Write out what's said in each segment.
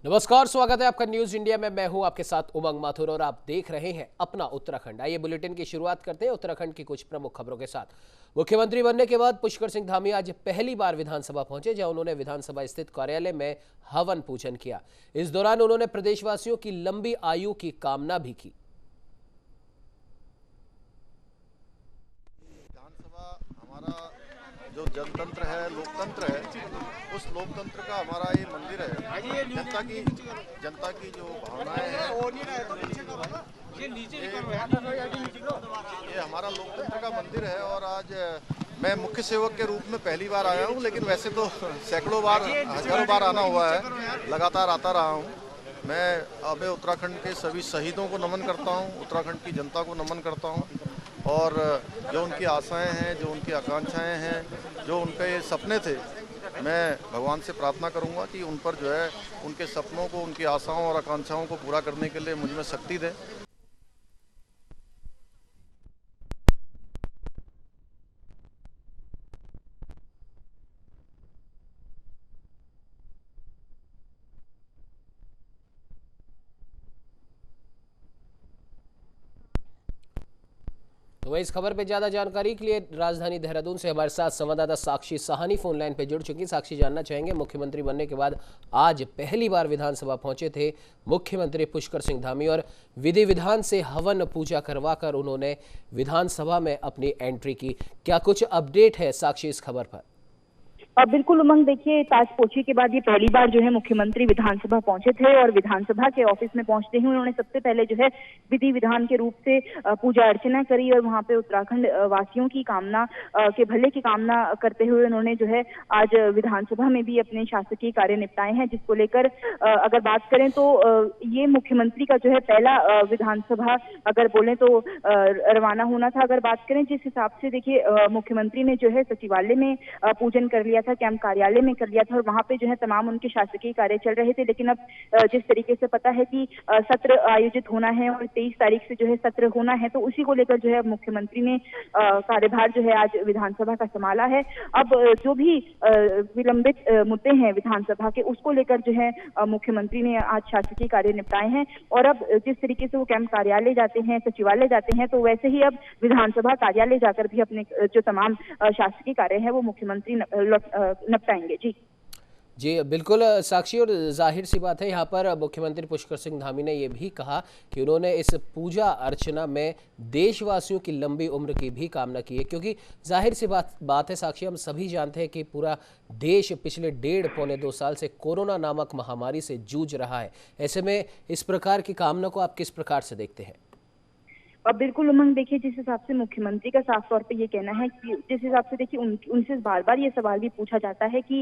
नमस्कार, स्वागत है आपका न्यूज इंडिया में। मैं हूं आपके साथ उमंग माथुर और आप देख रहे हैं अपना उत्तराखंड। आइए बुलेटिन की शुरुआत करते हैं उत्तराखंड की कुछ प्रमुख खबरों के साथ। मुख्यमंत्री बनने के बाद पुष्कर सिंह धामी आज पहली बार विधानसभा पहुंचे, जहां उन्होंने विधानसभा स्थित कार्यालय में हवन पूजन किया। इस दौरान उन्होंने प्रदेशवासियों की लंबी आयु की कामना भी की। विधानसभा हमारा जो जनतंत्र है, लोकतंत्र है, उस लोकतंत्र का हमारा ये मंदिर है। जनता की जो भावनाएं हैं, ये हमारा लोकतंत्र का मंदिर है। और आज मैं मुख्य सेवक के रूप में पहली बार आया हूँ, लेकिन वैसे तो सैकड़ों बार, हजारों बार आना हुआ है, लगातार आता रहा हूँ। मैं अब उत्तराखंड के सभी शहीदों को नमन करता हूँ, उत्तराखंड की जनता को नमन करता हूँ। और जो उनकी आशाएं हैं, जो उनकी आकांक्षाएं हैं, जो उनके सपने थे, मैं भगवान से प्रार्थना करूंगा कि उन पर जो है उनके सपनों को, उनकी आशाओं और आकांक्षाओं को पूरा करने के लिए मुझ में शक्ति दें। तो वही इस खबर पे ज्यादा जानकारी के लिए राजधानी देहरादून से हमारे साथ संवाददाता साक्षी साहनी फोन लाइन पे जुड़ चुकी। साक्षी, जानना चाहेंगे, मुख्यमंत्री बनने के बाद आज पहली बार विधानसभा पहुंचे थे मुख्यमंत्री पुष्कर सिंह धामी और विधि विधान से हवन पूजा करवाकर उन्होंने विधानसभा में अपनी एंट्री की। क्या कुछ अपडेट है साक्षी इस खबर पर? बिल्कुल उमंग, देखिए, ताजपोशी के बाद ये पहली बार जो है मुख्यमंत्री विधानसभा पहुंचे थे और विधानसभा के ऑफिस में पहुंचते ही उन्होंने सबसे पहले जो है विधि विधान के रूप से पूजा अर्चना करी और वहां पे उत्तराखंड वासियों की कामना के भले की कामना करते हुए उन्होंने जो है आज विधानसभा में भी अपने शासकीय कार्य निपटाए हैं, जिसको लेकर अगर बात करें तो ये मुख्यमंत्री का जो है पहला विधानसभा अगर बोले तो रवाना होना था। अगर बात करें जिस हिसाब से, देखिए, मुख्यमंत्री ने जो है सचिवालय में पूजन कर लिया था, कैंप कार्यालय में कर लिया था और वहां पे जो है तमाम उनके शासकीय कार्य चल रहे थे। लेकिन अब जिस तरीके से पता है कि सत्र आयोजित होना है और 23 तारीख से जो है सत्र होना है, तो उसी को लेकर जो है मुख्यमंत्री ने कार्यभार जो है आज विधानसभा का संभाला है। अब जो भी विलंबित मुद्दे हैं विधानसभा के, उसको लेकर जो है मुख्यमंत्री ने आज शासकीय कार्य निपटाए हैं। और अब जिस तरीके से वो कैंप कार्यालय जाते हैं, सचिवालय जाते हैं, तो वैसे ही अब विधानसभा कार्यालय जाकर भी अपने जो तमाम शासकीय कार्य है वो मुख्यमंत्री निपटाएंगे। जी बिल्कुल साक्षी, और जाहिर सी बात है यहाँ पर मुख्यमंत्री पुष्कर सिंह धामी ने ये भी कहा कि उन्होंने इस पूजा अर्चना में देशवासियों की लंबी उम्र की भी कामना की है, क्योंकि जाहिर सी बात है साक्षी, हम सभी जानते हैं कि पूरा देश पिछले 1.5-2 साल से कोरोना नामक महामारी से जूझ रहा है। ऐसे में इस प्रकार की कामना को आप किस प्रकार से देखते हैं? अब बिल्कुल उमंग, देखिए, जिस हिसाब से मुख्यमंत्री का साफ तौर पे ये कहना है कि जिस हिसाब से, देखिए, उनसे बार बार ये सवाल भी पूछा जाता है कि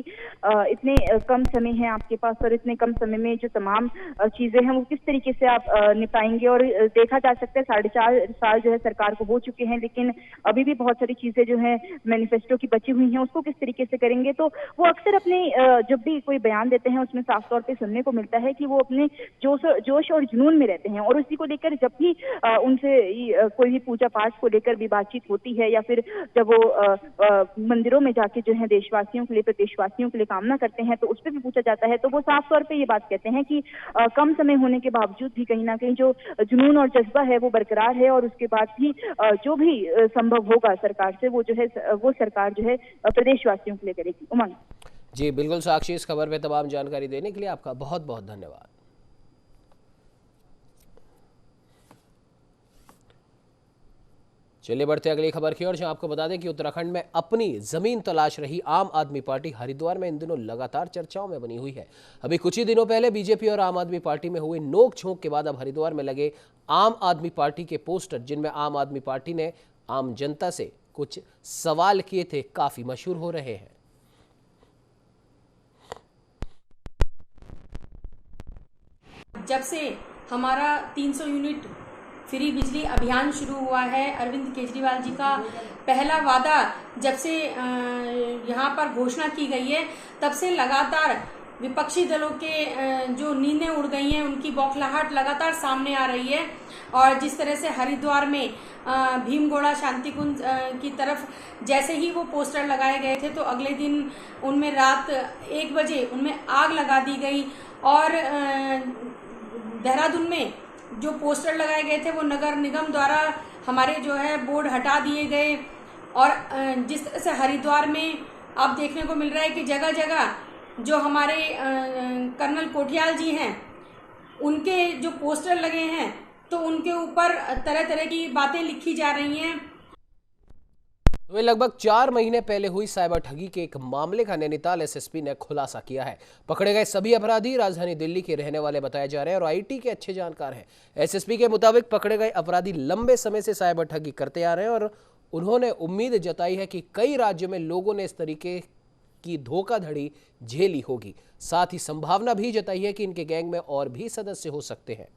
इतने कम समय है आपके पास और इतने कम समय में जो तमाम चीजें हैं वो किस तरीके से आप निपटाएंगे। और देखा जा सकता है 4.5 साल जो है सरकार को हो चुके हैं, लेकिन अभी भी बहुत सारी चीजें जो है मैनिफेस्टो की बची हुई हैं, उसको किस तरीके से करेंगे। तो वो अक्सर अपने जब भी कोई बयान देते हैं उसमें साफ तौर पर सुनने को मिलता है कि वो अपने जोश और जुनून में रहते हैं और उसी को लेकर जब भी उनसे कोई भी पूजा पाठ को लेकर भी बातचीत होती है या फिर जब वो मंदिरों में जाके जो है देशवासियों के लिए, प्रदेशवासियों के लिए कामना करते हैं, तो उस पर भी पूछा जाता है, तो वो साफ तौर पे ये बात कहते हैं कि कम समय होने के बावजूद भी कहीं ना कहीं जो जुनून और जज्बा है वो बरकरार है और उसके बाद भी जो भी संभव होगा सरकार से, वो जो है वो सरकार जो है प्रदेशवासियों के लिए करेगी। उमंग जी बिल्कुल साक्षी, इस खबर पे तमाम जानकारी देने के लिए आपका बहुत बहुत धन्यवाद। चलिए बढ़ते अगली खबर की ओर, जहां आपको बता दें कि उत्तराखंड में अपनी जमीन तलाश रही आम आदमी पार्टी हरिद्वार में इन दिनों लगातार चर्चाओं में बनी हुई है। अभी कुछ ही दिनों पहले बीजेपी और आम आदमी पार्टी में हुई नोक झोंक के बाद अब हरिद्वार में लगे आम आदमी पार्टी के पोस्टर, जिनमें आम आदमी पार्टी ने आम जनता से कुछ सवाल किए थे, काफी मशहूर हो रहे हैं। जब से हमारा 300 यूनिट फ्री बिजली अभियान शुरू हुआ है, अरविंद केजरीवाल जी का पहला वादा जब से यहाँ पर घोषणा की गई है, तब से लगातार विपक्षी दलों के जो नींदें उड़ गई हैं, उनकी बौखलाहट लगातार सामने आ रही है। और जिस तरह से हरिद्वार में भीमगोड़ा शांति कुंज की तरफ जैसे ही वो पोस्टर लगाए गए थे, तो अगले दिन उनमें रात 1 बजे उनमें आग लगा दी गई और देहरादून में जो पोस्टर लगाए गए थे वो नगर निगम द्वारा हमारे जो है बोर्ड हटा दिए गए। और जिस तरह से हरिद्वार में अब देखने को मिल रहा है कि जगह जगह जो हमारे कर्नल कोठियाल जी हैं उनके जो पोस्टर लगे हैं तो उनके ऊपर तरह तरह की बातें लिखी जा रही हैं। वे लगभग 4 महीने पहले हुई साइबर ठगी के एक मामले का नैनीताल एसएसपी ने खुलासा किया है। पकड़े गए सभी अपराधी राजधानी दिल्ली के रहने वाले बताए जा रहे हैं और आईटी के अच्छे जानकार हैं। एसएसपी के मुताबिक पकड़े गए अपराधी लंबे समय से साइबर ठगी करते आ रहे हैं और उन्होंने उम्मीद जताई है कि कई राज्यों में लोगों ने इस तरीके की धोखाधड़ी झेली होगी। साथ ही संभावना भी जताई है कि इनके गैंग में और भी सदस्य हो सकते हैं।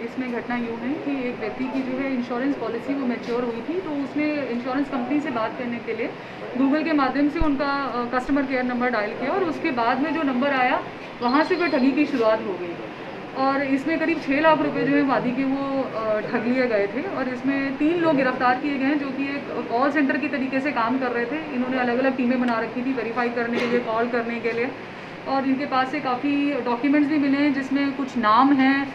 इसमें घटना यूँ है कि एक व्यक्ति की जो है इंश्योरेंस पॉलिसी वो मैच्योर हुई थी, तो उसने इंश्योरेंस कंपनी से बात करने के लिए गूगल के माध्यम से उनका कस्टमर केयर नंबर डायल किया और उसके बाद में जो नंबर आया वहाँ से फिर ठगी की शुरुआत हो गई। और इसमें करीब 6 लाख रुपए जो है वादी के वो ठग लिए गए थे और इसमें 3 लोग गिरफ्तार किए गए हैं जो कि एक कॉल सेंटर की तरीके से काम कर रहे थे। इन्होंने अलग अलग टीमें बना रखी थी वेरीफाई करने के लिए, कॉल करने के लिए, और इनके पास से काफ़ी डॉक्यूमेंट्स भी मिले हैं जिसमें कुछ नाम हैं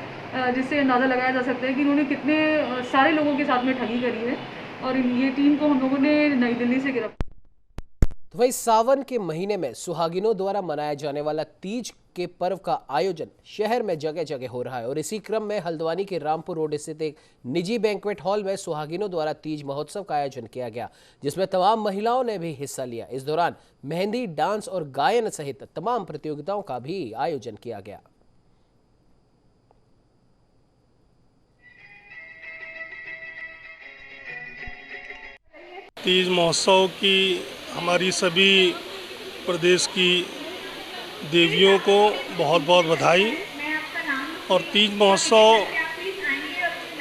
जिससे अंदाज़ा लगाया जा सकता है कि इन्होंने कितने सारे लोगों के साथ में ठगी करी है। और ये टीम को हम लोगों ने नई दिल्ली से गिरफ्तार। तो वही सावन के महीने में सुहागिनों द्वारा मनाया जाने वाला तीज के पर्व का आयोजन शहर में जगह जगह हो रहा है और इसी क्रम में हल्द्वानी के रामपुर रोड स्थित एक निजी बैंक्वेट हॉल में सुहागिनों द्वारा तीज महोत्सव का आयोजन किया गया, जिसमें तमाम महिलाओं ने भी हिस्सा लिया। इस दौरान मेहंदी, डांस और गायन सहित तमाम प्रतियोगिताओं का भी आयोजन किया गया। तीज महोत्सव की हमारी सभी प्रदेश की देवियों को बहुत बहुत बधाई। और तीज महोत्सव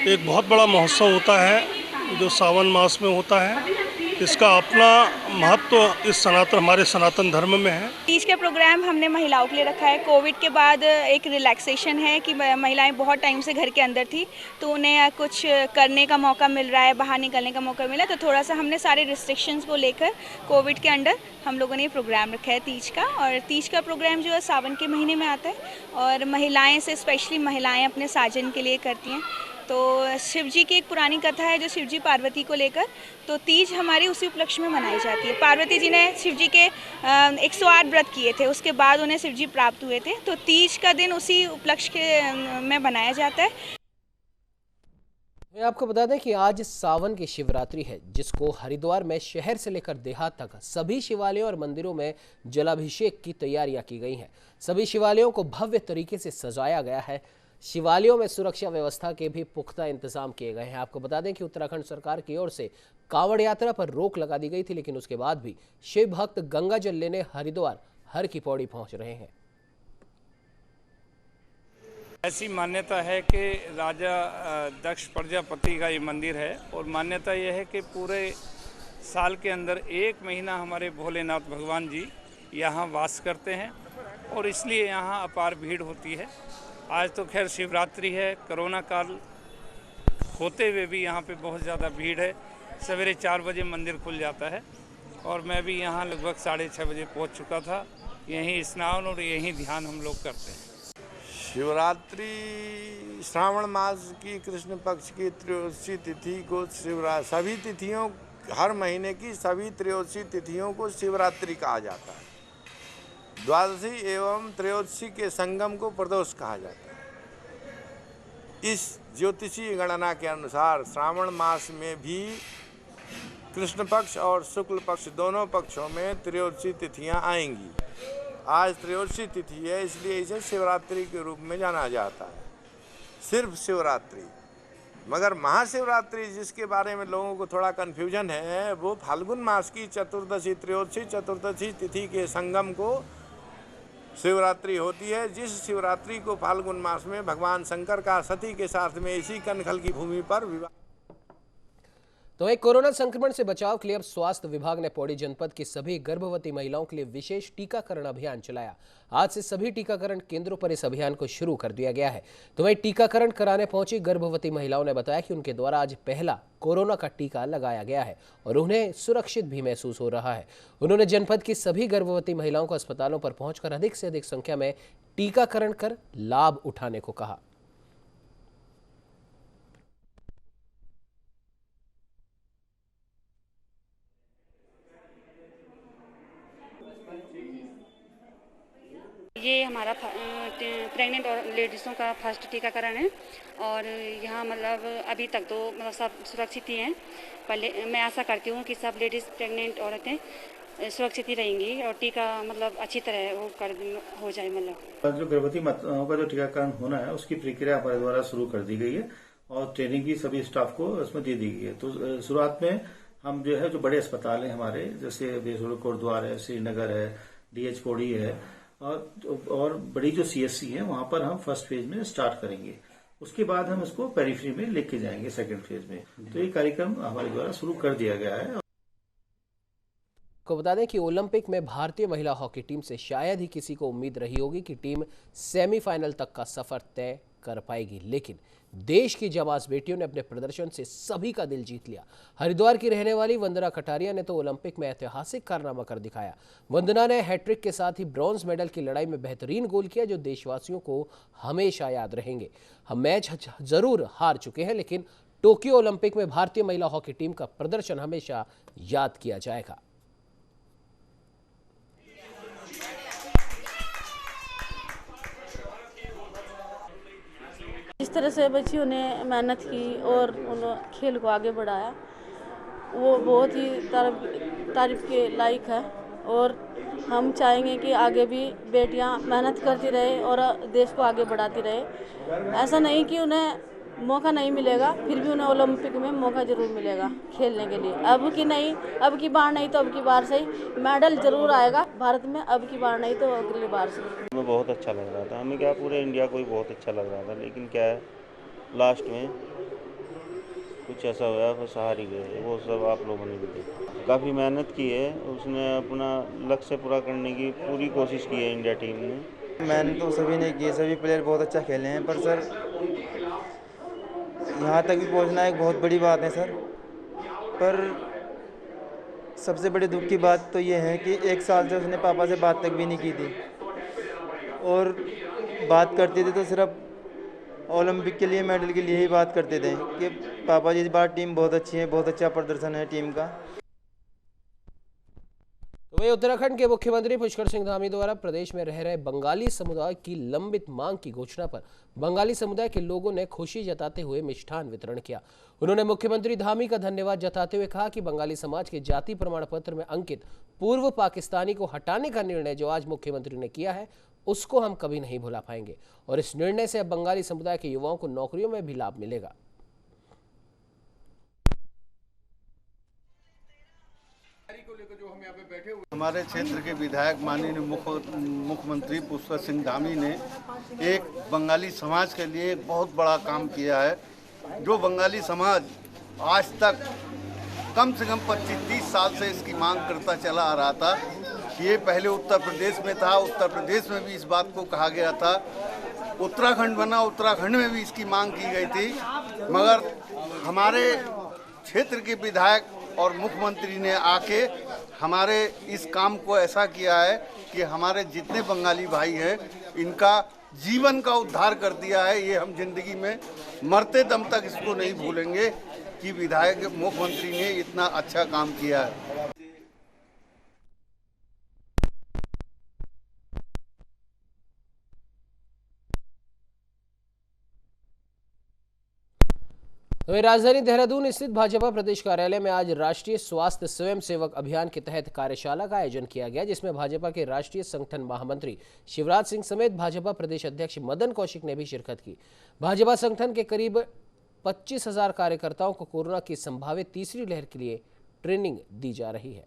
एक बहुत बड़ा महोत्सव होता है जो सावन मास में होता है। इसका अपना महत्व इस हमारे सनातन धर्म में है। तीज का प्रोग्राम हमने महिलाओं के लिए रखा है। कोविड के बाद एक रिलैक्सेशन है कि महिलाएं बहुत टाइम से घर के अंदर थी तो उन्हें कुछ करने का मौका मिल रहा है, बाहर निकलने का मौका मिला, तो थोड़ा सा हमने सारे रिस्ट्रिक्शंस को लेकर कोविड के अंडर हम लोगों ने ये प्रोग्राम रखा है तीज का। और तीज का प्रोग्राम जो है सावन के महीने में आता है और महिलाएँ से स्पेशली महिलाएँ अपने साजन के लिए करती हैं। तो शिव जी की एक पुरानी कथा है जो शिव जी पार्वती को लेकर, तो तीज हमारी उसी उपलक्ष्य में मनाई जाती है। पार्वती जी ने शिव जी के 108 व्रत किए थे, उसके बाद उन्हें शिव जी प्राप्त हुए थे, तो तीज का दिन उसी उपलक्ष्य में मनाया जाता है। मैं आपको बता दें कि आज सावन की शिवरात्रि है, जिसको हरिद्वार में शहर से लेकर देहात तक सभी शिवालयों और मंदिरों में जलाभिषेक की तैयारियां की गई हैं। सभी शिवालयों को भव्य तरीके से सजाया गया है। शिवालयों में सुरक्षा व्यवस्था के भी पुख्ता इंतजाम किए गए हैं। आपको बता दें कि उत्तराखंड सरकार की ओर से कांवड़ यात्रा पर रोक लगा दी गई थी, लेकिन उसके बाद भी शिव भक्त गंगा जल लेने हरिद्वार हर की पौड़ी पहुंच रहे हैं। ऐसी मान्यता है कि राजा दक्ष प्रजापति का ये मंदिर है और मान्यता यह है कि पूरे साल के अंदर 1 महीना हमारे भोलेनाथ भगवान जी यहाँ वास करते हैं और इसलिए यहाँ अपार भीड़ होती है। आज तो खैर शिवरात्रि है, कोरोना काल होते हुए भी यहाँ पे बहुत ज़्यादा भीड़ है। सवेरे 4 बजे मंदिर खुल जाता है और मैं भी यहाँ लगभग 6:30 बजे पहुँच चुका था। यहीं स्नान और यहीं ध्यान हम लोग करते हैं। शिवरात्रि श्रावण मास की कृष्ण पक्ष की त्रयोदशी तिथि को सभी तिथियों, हर महीने की सभी त्रयोदशी तिथियों को शिवरात्रि कहा जाता है। द्वादशी एवं त्रयोदशी के संगम को प्रदोष कहा जाता है। इस ज्योतिषीय गणना के अनुसार श्रावण मास में भी कृष्ण पक्ष और शुक्ल पक्ष दोनों पक्षों में त्रयोदशी तिथियां आएंगी। आज त्रयोदशी तिथि है, इसलिए इसे शिवरात्रि के रूप में जाना जाता है। सिर्फ शिवरात्रि, मगर महाशिवरात्रि जिसके बारे में लोगों को थोड़ा कन्फ्यूजन है, वो फाल्गुन मास की चतुर्दशी त्रयोदशी चतुर्दशी तिथि के संगम को शिवरात्रि होती है। जिस शिवरात्रि को फाल्गुन मास में भगवान शंकर का सती के साथ में इसी कनखल की भूमि पर विवाह। तो एक कोरोना संक्रमण से बचाव के लिए अब स्वास्थ्य विभाग ने पौड़ी जनपद की सभी गर्भवती महिलाओं के लिए विशेष टीकाकरण अभियान चलाया। आज से सभी टीकाकरण केंद्रों पर इस अभियान को शुरू कर दिया गया है। तो वहीं टीकाकरण कराने पहुंची गर्भवती महिलाओं ने बताया कि उनके द्वारा आज पहला कोरोना का टीका लगाया गया है और उन्हें सुरक्षित भी महसूस हो रहा है। उन्होंने जनपद की सभी गर्भवती महिलाओं को अस्पतालों पर पहुंचकर अधिक से अधिक संख्या में टीकाकरण कर लाभ उठाने को कहा। ये हमारा प्रेग्नेंट और लेडीज़ों का फर्स्ट टीकाकरण है और यहाँ मतलब अभी तक तो मतलब सब सुरक्षित ही हैं। पहले मैं आशा करती हूँ कि सब लेडीज़ प्रेग्नेंट औरतें सुरक्षित ही रहेंगी और टीका मतलब अच्छी तरह वो हो जाए। मतलब जो गर्भवती माताओं का जो टीकाकरण होना है उसकी प्रक्रिया हमारे द्वारा शुरू कर दी गई है और ट्रेनिंग भी सभी स्टाफ को उसमें दे दी गई है। तो शुरुआत में हम जो है जो बड़े अस्पताल हैं हमारे, जैसे बेसोड़ कोटद्वार है, श्रीनगर है, DH पौड़ी है और बड़ी जो CSC है वहां पर हम फर्स्ट फेज में स्टार्ट करेंगे। उसके बाद हम इसको पेरिफेरी में लेके जाएंगे सेकंड फेज में। तो ये कार्यक्रम हमारे द्वारा शुरू कर दिया गया है। को बता दें कि ओलंपिक में भारतीय महिला हॉकी टीम से शायद ही किसी को उम्मीद रही होगी कि टीम सेमीफाइनल तक का सफर तय कर पाएगी, लेकिन देश की जाबाज बेटियों ने अपने प्रदर्शन से सभी का दिल जीत लिया। हरिद्वार की रहने वाली वंदना कटारिया ने तो ओलंपिक में ऐतिहासिक कारनामा कर दिखाया। वंदना ने हैट्रिक के साथ ही ब्रॉन्ज मेडल की लड़ाई में बेहतरीन गोल किया जो देशवासियों को हमेशा याद रहेंगे। हम मैच जरूर हार चुके हैं, लेकिन टोक्यो ओलंपिक में भारतीय महिला हॉकी टीम का प्रदर्शन हमेशा याद किया जाएगा। जिस तरह से बच्चियों ने मेहनत की और उन्होंने खेल को आगे बढ़ाया वो बहुत ही तारीफ के लायक है और हम चाहेंगे कि आगे भी बेटियां मेहनत करती रहे और देश को आगे बढ़ाती रहे। ऐसा नहीं कि उन्हें मौका नहीं मिलेगा, फिर भी उन्हें ओलंपिक में मौका जरूर मिलेगा खेलने के लिए। अब की बार नहीं तो अब की बार से मेडल जरूर आएगा भारत में, अब की बार नहीं तो अगली बार से। हमें बहुत अच्छा लग रहा था, हमें क्या पूरे इंडिया को ही बहुत अच्छा लग रहा था, लेकिन क्या है लास्ट में कुछ ऐसा हुआ बस हार ही गए। वो सब आप लोगों ने भी देखा। काफ़ी मेहनत की है, उसने अपना लक्ष्य पूरा करने की पूरी कोशिश की है इंडिया टीम ने। मेहनत तो सभी ने की, सभी प्लेयर बहुत अच्छा खेले हैं, पर सर यहाँ तक भी पहुँचना एक बहुत बड़ी बात है सर। पर सबसे बड़ी दुख की बात तो ये है कि 1 साल से उसने पापा से बात तक भी नहीं की थी और बात करते थे तो सिर्फ ओलंपिक के लिए मेडल के लिए ही बात करते थे कि पापा जी इस बार टीम बहुत अच्छी है, बहुत अच्छा प्रदर्शन है टीम का। तो वही उत्तराखंड के मुख्यमंत्री पुष्कर सिंह धामी द्वारा प्रदेश में रह रहे बंगाली समुदाय की लंबित मांग की घोषणा पर बंगाली समुदाय के लोगों ने खुशी जताते हुए मिष्ठान वितरण किया। उन्होंने मुख्यमंत्री धामी का धन्यवाद जताते हुए कहा कि बंगाली समाज के जाति प्रमाण पत्र में अंकित पूर्व पाकिस्तानी को हटाने का निर्णय जो आज मुख्यमंत्री ने किया है उसको हम कभी नहीं भुला पाएंगे और इस निर्णय से अब बंगाली समुदाय के युवाओं को नौकरियों में भी लाभ मिलेगा। हमारे क्षेत्र के विधायक माननीय मुख्यमंत्री पुष्कर सिंह धामी ने एक बंगाली समाज के लिए बहुत बड़ा काम किया है। जो बंगाली समाज आज तक कम से कम 25-30 साल से इसकी मांग करता चला आ रहा था। ये पहले उत्तर प्रदेश में था, उत्तर प्रदेश में भी इस बात को कहा गया था, उत्तराखंड बना, उत्तराखंड में भी इसकी मांग की गई थी, मगर हमारे क्षेत्र के विधायक और मुख्यमंत्री ने आके हमारे इस काम को ऐसा किया है कि हमारे जितने बंगाली भाई हैं इनका जीवन का उद्धार कर दिया है। ये हम जिंदगी में मरते दम तक इसको नहीं भूलेंगे कि विधायक मुख्यमंत्री ने इतना अच्छा काम किया है। वहीं राजधानी देहरादून स्थित भाजपा प्रदेश कार्यालय में आज राष्ट्रीय स्वास्थ्य स्वयंसेवक अभियान के तहत कार्यशाला का आयोजन किया गया, जिसमें भाजपा के राष्ट्रीय संगठन महामंत्री शिवराज सिंह समेत भाजपा प्रदेश अध्यक्ष मदन कौशिक ने भी शिरकत की। भाजपा संगठन के करीब 25,000 कार्यकर्ताओं को कोरोना की संभावित तीसरी लहर के लिए ट्रेनिंग दी जा रही है।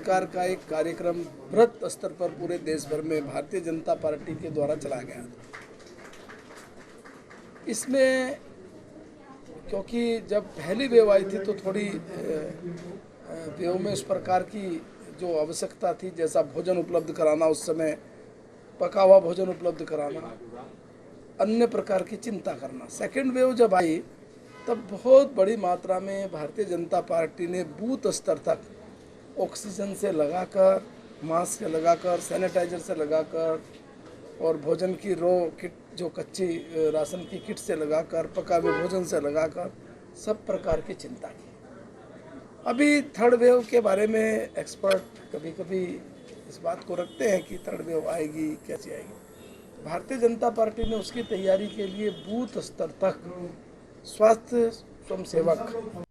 प्रकार का एक कार्यक्रम बृहत स्तर पर पूरे देश भर में भारतीय जनता पार्टी के द्वारा चलाया गया। इसमें क्योंकि जब पहली वेव आई थी तो थोड़ी वेव में उस प्रकार की जो आवश्यकता थी, जैसा भोजन उपलब्ध कराना, उस समय पका हुआ भोजन उपलब्ध कराना, अन्य प्रकार की चिंता करना। सेकेंड वेव जब आई तब बहुत बड़ी मात्रा में भारतीय जनता पार्टी ने बूथ स्तर तक ऑक्सीजन से लगाकर, मास्क लगाकर, सैनिटाइजर से लगाकर और भोजन की रो किट, जो कच्ची राशन की किट से लगाकर, पका हुए भोजन से लगाकर सब प्रकार की चिंता की। अभी थर्ड वेव के बारे में एक्सपर्ट कभी कभी इस बात को रखते हैं कि थर्ड वेव आएगी, कैसे आएगी। भारतीय जनता पार्टी ने उसकी तैयारी के लिए बूथ स्तर तक स्वास्थ्य स्वयंसेवक।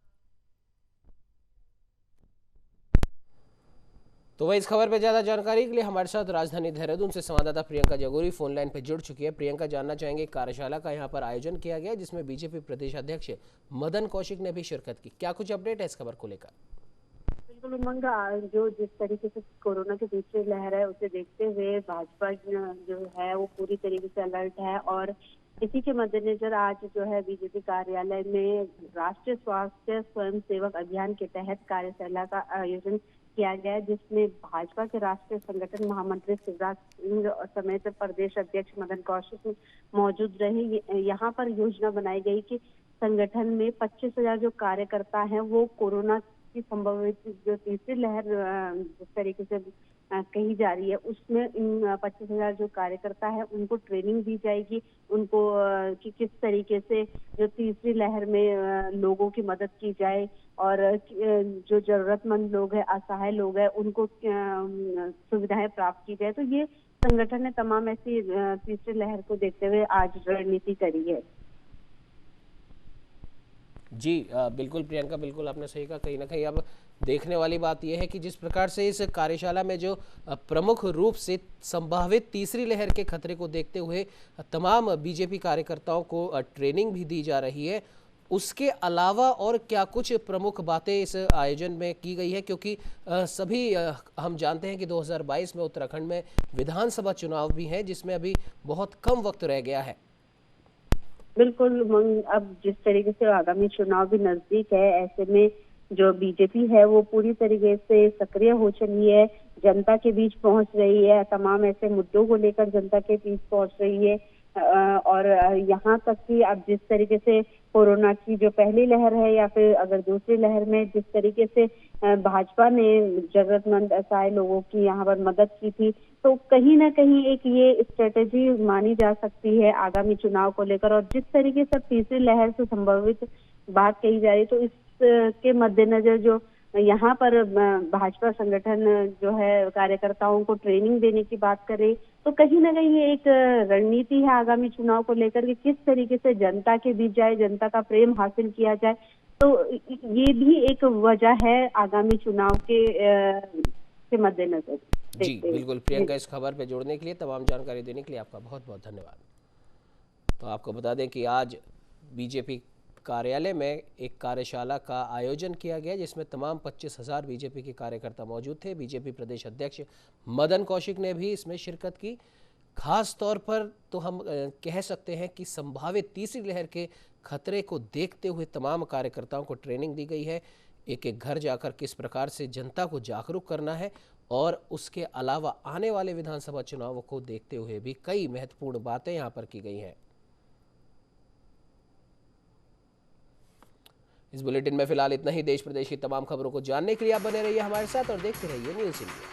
तो वह इस खबर पर ज्यादा जानकारी के लिए हमारे साथ राजधानी देहरादून से संवाददाता प्रियंका जगोरी फोन लाइन पर जुड़ चुकी है। प्रियंका, जानना चाहेंगे, कार्यशाला का यहां पर आयोजन किया गया जिसमें बीजेपी प्रदेश अध्यक्ष मदन कौशिक ने भी शिरकत की। क्या कुछ अपडेट है इस खबर को लेकर? बिल्कुल उमंग, जो जिस तरीके से कोरोना की दूसरी लहर है उसे देखते हुए भाजपा जो है वो पूरी तरीके से अलर्ट है और इसी के मद्देनजर आज जो है बीजेपी कार्यालय में राष्ट्रीय स्वास्थ्य स्वयंसेवक अभियान के तहत कार्यशाला का आयोजन किया गया, जिसमें भाजपा के राष्ट्रीय संगठन महामंत्री शिवराज सिंह समेत प्रदेश अध्यक्ष मदन कौशिक मौजूद रहे। यहाँ पर योजना बनाई गई कि संगठन में 25,000 जो कार्यकर्ता हैं वो कोरोना की संभावित जो तीसरी लहर जिस तरीके से कही जा रही है उसमें इन 25,000 जो कार्यकर्ता है उनको ट्रेनिंग दी जाएगी, उनको कि किस तरीके से जो तीसरी लहर में लोगों की मदद की जाए और जो जरूरतमंद लोग हैं, असहाय लोग हैं, उनको सुविधाएं प्राप्त की जाए। तो ये संगठन ने तमाम ऐसी तीसरी लहर को देखते हुए आज रणनीति करी है। जी बिल्कुल प्रियंका, बिल्कुल आपने सही कहा। कहीं ना कहीं अब देखने वाली बात यह है कि जिस प्रकार से इस कार्यशाला में जो प्रमुख रूप से संभावित तीसरी लहर के खतरे को देखते हुए तमाम बीजेपी कार्यकर्ताओं को ट्रेनिंग भी दी जा रही है, उसके अलावा और क्या कुछ प्रमुख बातें इस आयोजन में की गई है? क्योंकि सभी हम जानते हैं कि 2022 में उत्तराखंड में विधानसभा चुनाव भी हैं जिसमें अभी बहुत कम वक्त रह गया है। बिल्कुल, अब जिस तरीके से आगामी चुनाव भी नजदीक है, ऐसे में जो बीजेपी है वो पूरी तरीके से सक्रिय हो चली है, जनता के बीच पहुंच रही है, तमाम ऐसे मुद्दों को लेकर जनता के बीच पहुंच रही है और यहाँ तक कि अब जिस तरीके से कोरोना की जो पहली लहर है या फिर अगर दूसरी लहर में जिस तरीके से भाजपा ने जरूरतमंद असहाय लोगों की यहाँ पर मदद की थी, तो कहीं ना कहीं एक ये स्ट्रेटेजी मानी जा सकती है आगामी चुनाव को लेकर। और जिस तरीके से तीसरी लहर से संभावित बात कही जा रही, तो इसके मद्देनजर जो यहाँ पर भाजपा संगठन जो है कार्यकर्ताओं को ट्रेनिंग देने की बात करे, तो कहीं ना कहीं ये एक रणनीति है आगामी चुनाव को लेकर कि किस तरीके से जनता के बीच जाए, जनता का प्रेम हासिल किया जाए। तो ये भी एक वजह है आगामी चुनाव के मद्देनजर। जी बिल्कुल प्रियंका, इस खबर पे जोड़ने के लिए, तमाम जानकारी देने के लिए आपका बहुत बहुत धन्यवाद। तो आपको बता दें कि आज बीजेपी कार्यालय में एक कार्यशाला का आयोजन किया गया जिसमें तमाम 25,000 बीजेपी के कार्यकर्ता मौजूद थे। बीजेपी प्रदेश अध्यक्ष मदन कौशिक ने भी इसमें शिरकत की। खास तौर पर तो हम कह सकते हैं कि संभावित तीसरी लहर के खतरे को देखते हुए तमाम कार्यकर्ताओं को ट्रेनिंग दी गई है, एक एक घर जाकर किस प्रकार से जनता को जागरूक करना है और उसके अलावा आने वाले विधानसभा चुनावों को देखते हुए भी कई महत्वपूर्ण बातें यहाँ पर की गई हैं। इस बुलेटिन में फिलहाल इतना ही। देश प्रदेश की तमाम खबरों को जानने के लिए आप बने रहिए हमारे साथ और देखते रहिए न्यूज़ इंडिया।